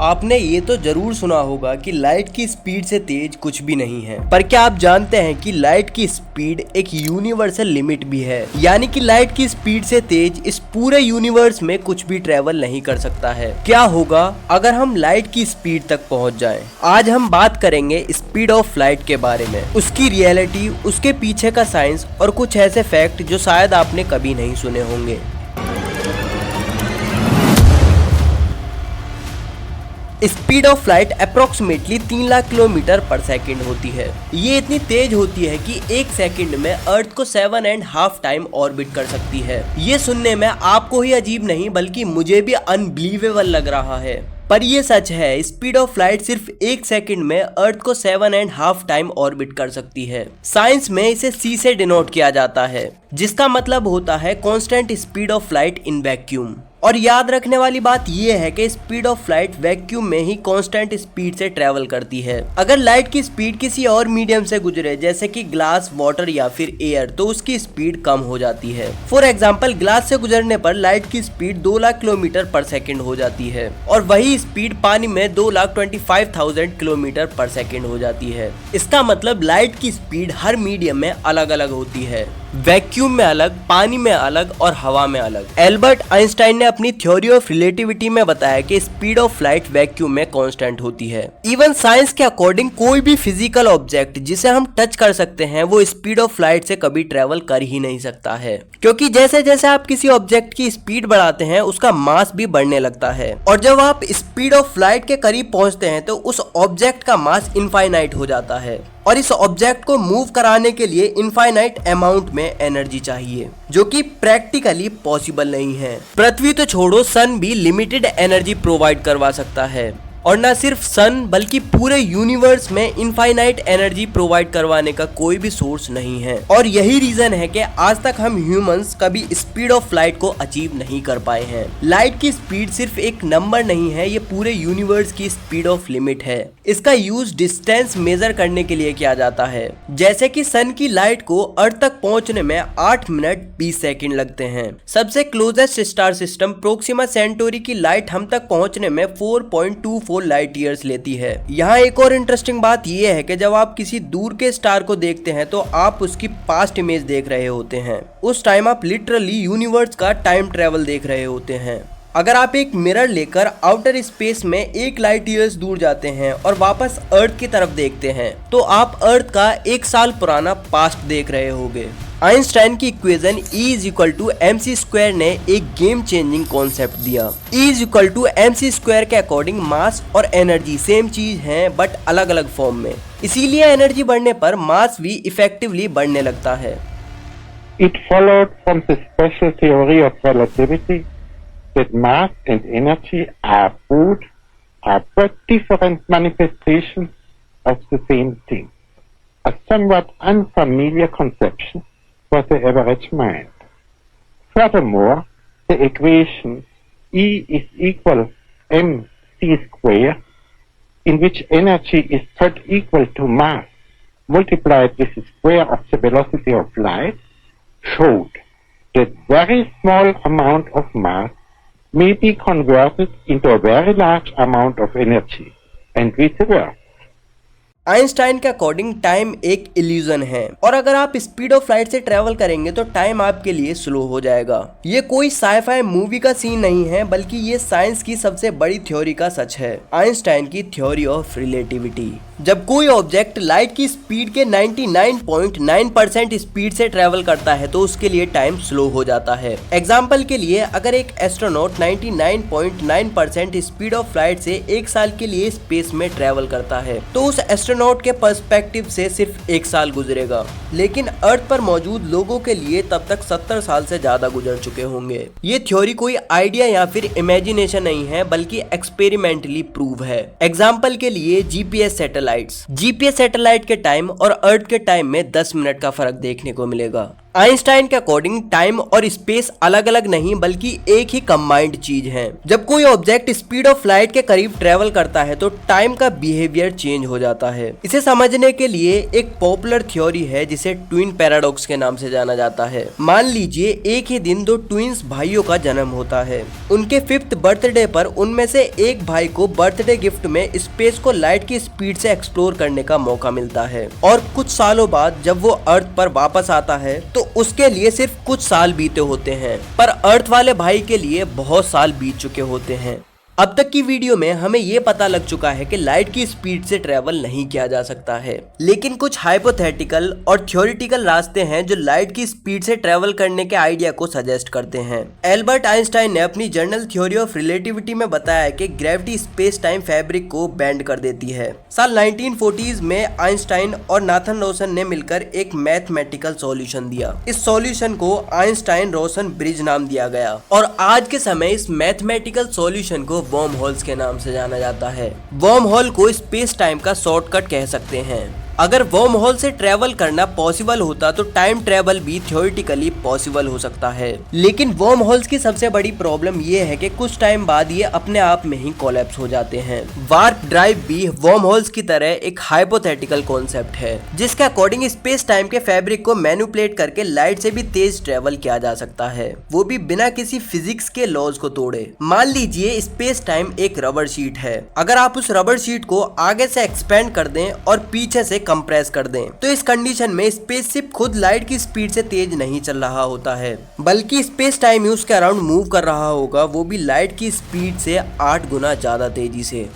आपने ये तो जरूर सुना होगा कि लाइट की स्पीड से तेज कुछ भी नहीं है, पर क्या आप जानते हैं कि लाइट की स्पीड एक यूनिवर्सल लिमिट भी है। यानी कि लाइट की स्पीड से तेज इस पूरे यूनिवर्स में कुछ भी ट्रेवल नहीं कर सकता है। क्या होगा अगर हम लाइट की स्पीड तक पहुंच जाएं? आज हम बात करेंगे स्पीड ऑफ लाइट के बारे में, उसकी रियलिटी, उसके पीछे का साइंस और कुछ ऐसे फैक्ट जो शायद आपने कभी नहीं सुने होंगे। Speed of light approximately 3 lakh kilometre पर सेकंड होती है। ये इतनी तेज होती है कि एक सेकंड में अर्थ को 7.5 टाइम ऑर्बिट कर सकती है। ये सुनने में आपको ही अजीब नहीं बल्कि मुझे भी अनबिलीवेबल लग रहा है, पर ये सच है। स्पीड ऑफ लाइट सिर्फ एक सेकंड में अर्थ को 7.5 टाइम ऑर्बिट कर सकती है। साइंस में इसे c से डिनोट किया जाता है, जिसका मतलब होता है constant speed of light in vacuum. और याद रखने वाली बात यह है कि स्पीड ऑफ लाइट वैक्यूम में ही कांस्टेंट स्पीड से ट्रेवल करती है। अगर लाइट की स्पीड किसी और मीडियम से गुजरे जैसे कि ग्लास, वाटर या फिर एयर, तो उसकी स्पीड कम हो जाती है। फॉर एग्जांपल, ग्लास से गुजरने पर लाइट की स्पीड 2 लाख किलोमीटर पर सेकंड हो जाती है और वही स्पीड पानी में 2,25,000 किलोमीटर पर सेकंड हो जाती है। इसका मतलब लाइट की स्पीड हर मीडियम में अलग अलग होती है, वैक्यूम में अलग, पानी में अलग और हवा में अलग। एल्बर्ट आइंस्टाइन ने अपनी थ्योरी ऑफ रिलेटिविटी में बताया कि स्पीड ऑफ लाइट वैक्यूम में कांस्टेंट होती है। इवन साइंस के अकॉर्डिंग कोई भी फिजिकल ऑब्जेक्ट जिसे हम टच कर सकते हैं वो स्पीड ऑफ लाइट से कभी ट्रेवल कर ही नहीं सकता है, क्योंकि जैसे जैसे आप किसी ऑब्जेक्ट की स्पीड बढ़ाते हैं उसका मास भी बढ़ने लगता है। और जब आप स्पीड ऑफ लाइट के करीब पहुंचते हैं तो उस ऑब्जेक्ट का मास इनफाइनाइट हो जाता है और इस ऑब्जेक्ट को मूव कराने के लिए इनफाइनाइट अमाउंट में एनर्जी चाहिए, जो कि प्रैक्टिकली पॉसिबल नहीं है। पृथ्वी तो छोड़ो, सन भी लिमिटेड एनर्जी प्रोवाइड करवा सकता है, और न सिर्फ सन बल्कि पूरे यूनिवर्स में इनफाइनाइट एनर्जी प्रोवाइड करवाने का कोई भी सोर्स नहीं है। और यही रीजन है कि आज तक हम ह्यूमंस कभी स्पीड ऑफ लाइट को अचीव नहीं कर पाए हैं। लाइट की स्पीड सिर्फ एक नंबर नहीं है, ये पूरे यूनिवर्स की स्पीड ऑफ लिमिट है। इसका यूज डिस्टेंस मेजर करने के लिए किया जाता है, जैसे कि सन की लाइट को अर्थ तक पहुंचने में 8 मिनट 20 सेकंड लगते हैं। सबसे closest star system Proxima Centauri की लाइट हम तक पहुंचने में 4.24 लाइट ईयर्स लेती है। यहाँ एक और इंटरेस्टिंग बात यह है कि जब आप किसी दूर के स्टार को देखते हैं तो आप उसकी पास्ट इमेज देख रहे होते हैं। उस टाइम आप लिटरली यूनिवर्स का टाइम ट्रेवल देख रहे होते हैं। अगर आप एक मिरर लेकर आउटर स्पेस में 1 लाइट ईयर्स दूर जाते हैं और वापस अर्थ की तरफ देखते हैं तो आप अर्थ का 1 साल पुराना पास्ट देख रहे होंगे। आइंस्टाइन की इक्वेशन E=mc² ने एक गेम चेंजिंग कॉन्सेप्ट दिया। E=mc² के अकॉर्डिंग मास और एनर्जी सेम चीज हैं बट अलग अलग फॉर्म में, इसीलिए एनर्जी बढ़ने पर मास भी इफेक्टिवली बढ़ने लगता है। It followed from the special theory of relativity that mass and energy are but different manifestations of the same thing, a somewhat unfamiliar conception for the average mind. Furthermore, the equation E = mc², in which energy is thought equal to mass multiplied with the square of the velocity of light, showed that very small amount of mass may be converted into a very large amount of energy, and vice versa. Einstein के according time एक illusion है और अगर आप speed of light से travel करेंगे तो time आपके लिए स्लो हो जाएगा। ये कोई साइफाई मूवी का सीन नहीं है बल्कि ये साइंस की सबसे बड़ी थ्योरी का सच है, आइंस्टाइन की थ्योरी ऑफ रिलेटिविटी। जब कोई ऑब्जेक्ट लाइट की स्पीड के 99.9% स्पीड से ट्रेवल करता है तो उसके लिए टाइम स्लो हो जाता है। एग्जाम्पल के लिए, अगर एक एस्ट्रोनॉट 99.9% स्पीड ऑफ लाइट से 1 साल के लिए स्पेस में ट्रेवल करता है तो उस एस्ट्रोनॉट के पर्सपेक्टिव से सिर्फ 1 साल गुजरेगा, लेकिन अर्थ पर मौजूद लोगों के लिए तब तक 70 साल से ज्यादा गुजर चुके होंगे। ये थ्योरी कोई आइडिया या फिर इमेजिनेशन नहीं है बल्कि एक्सपेरिमेंटली प्रूव है। एग्जाम्पल के लिए जीपीएस सैटेलाइट के टाइम और अर्थ के टाइम में 10 मिनट का फर्क देखने को मिलेगा। आइंस्टाइन के अकॉर्डिंग टाइम और स्पेस अलग अलग नहीं बल्कि एक ही कंबाइंड चीज है। जब कोई ऑब्जेक्ट स्पीड ऑफ लाइट के करीब ट्रेवल करता है तो टाइम का बिहेवियर चेंज हो जाता है। इसे समझने के लिए एक पॉपुलर थ्योरी है जिसे ट्विन पैराडॉक्स के नाम से जाना जाता है। मान लीजिए एक ही दिन दो ट्विंस भाइयों का जन्म होता है। उनके 5th बर्थडे पर उनमें से एक भाई को बर्थडे गिफ्ट में स्पेस को लाइट की स्पीड से एक्सप्लोर करने का मौका मिलता है और कुछ सालों बाद जब वो अर्थ पर वापस आता है तो उसके लिए सिर्फ कुछ साल बीते होते हैं, पर अर्थ वाले भाई के लिए बहुत साल बीत चुके होते हैं। अब तक की वीडियो में हमें ये पता लग चुका है कि लाइट की स्पीड से ट्रेवल नहीं किया जा सकता है, लेकिन कुछ हाइपोथेटिकल और थ्योरेटिकल रास्ते हैं जो लाइट की स्पीड से ट्रेवल करने के आइडिया को सजेस्ट करते हैं। एल्बर्ट आइंस्टाइन ने अपनी जनरल थ्योरी ऑफ रिलेटिविटी में बताया है कि ग्रेविटी स्पेस टाइम फैब्रिक को बेंड कर देती है। साल 1940s में आइंस्टाइन और नाथन रोसन ने मिलकर एक मैथमेटिकल सॉल्यूशन दिया। इस सॉल्यूशन को आइंस्टाइन रोसन ब्रिज नाम दिया गया और आज के समय इस मैथमेटिकल सॉल्यूशन को वर्म होल्स के नाम से जाना जाता है। वर्म होल को स्पेस टाइम का शॉर्टकट कह सकते हैं। अगर वर्म होल से ट्रेवल करना पॉसिबल होता तो टाइम ट्रेवल भी थ्योरेटिकली पॉसिबल हो सकता है, लेकिन वर्म होल्स की सबसे बड़ी प्रॉब्लम ये है कि कुछ टाइम बाद ये अपने आप में ही कोलैप्स हो जाते हैं। वार्प ड्राइव भी वर्म होल्स की तरह एक हाइपोथेटिकल कॉन्सेप्ट है जिसके अकॉर्डिंग स्पेस टाइम के फैब्रिक को मैनिपुलेट करके लाइट से भी तेज ट्रेवल किया जा सकता है, वो भी बिना किसी फिजिक्स के लॉज को तोड़े। मान लीजिए स्पेस टाइम एक रबर शीट है। अगर आप उस रबर शीट को आगे से एक्सपेंड कर दें और पीछे से कंप्रेस कर दें तो इस कंडीशन में स्पेसशिप खुद लाइट की स्पीड से तेज नहीं चल रहा होता है, बल्कि स्पेस टाइम ही उसके अराउंड मूव कर रहा होगा, वो भी लाइट की स्पीड से 8 गुना ज्यादा तेजी से।